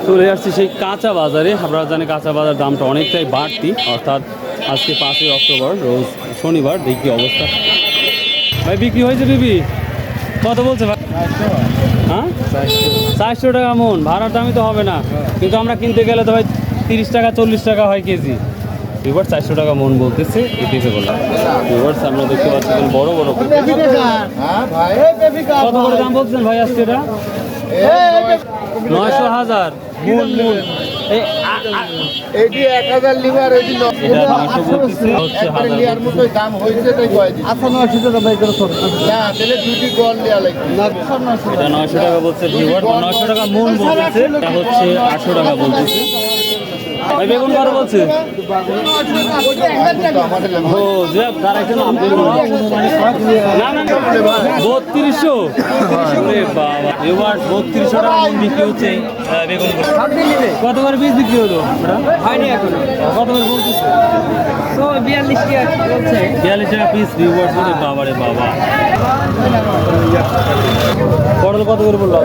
চলে আসছি সেই কাঁচা বাজারে। আপনারা জানেন কাঁচা বাজার দামটা অনেকটাই বাড়তি, অর্থাৎ আজকে 5ই অক্টোবর রোজ শনিবার। দেখি অবস্থা ভাই বিক্রি হয়েছে বিবি কত বলছে ভাই? হ্যাঁ 400 টাকা মন। ভাড়ার দামই তো হবে না, কিন্তু আমরা কিনতে গেলে তো ভাই 30 টাকা 40 টাকা হয় কেজি। এবার 400 টাকা মন বলতেছে, এটিতে বললাম। এবার আমরা দেখতে পাচ্ছি বড় বড় কত করে দাম বলছেন ভাই আজকে? এটা 900,000 মন মন। এটি 1000 লিভার এটি এটা 900 বলতেছে, হচ্ছে 1000 মতোই দাম হইছে তাই কয় দিন। আচ্ছা 900 টাকা ভাই করে সর না তাহলে দুটি গোল দেয়া লাগবে না। এটা 900 টাকা বলছে ভিউয়ার, 900 টাকা মন বলতেছে। এটা হচ্ছে 800 টাকা বলতেছে। ভাই বেগুন কত বলছে? ও যে দাঁড়াইছে না না না 3200। ওরে বাবা এবার 3200 টাকা মন বিক্রি হচ্ছে বেগুন। কত করে পিস বিক্রি হলো? হয়নি এখনো। কত করে বলতেছে? তো 42 টাকা বলছে। 42 টাকা পিস ভিউয়ার। ওরে বাবা রে বাবা। পটল কত করে বললো?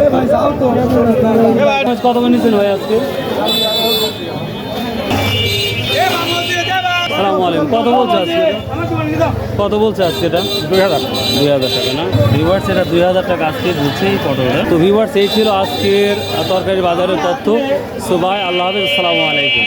কত করে নিচ্ছেন ভাই আজকে? আসসালামু আলাইকুম। কত বলছে আজকে? কত বলছে আজকে? এটা 2000 টাকা না ভিউয়ার্স। এটা 2000 টাকা আজকে বলছে এই পটলটা। তো ভিউয়ার্স এই ছিল আজকের তরকারি বাজারের তথ্য। সো ভাই আল্লাহ হাফেজ, আসসালামু আলাইকুম।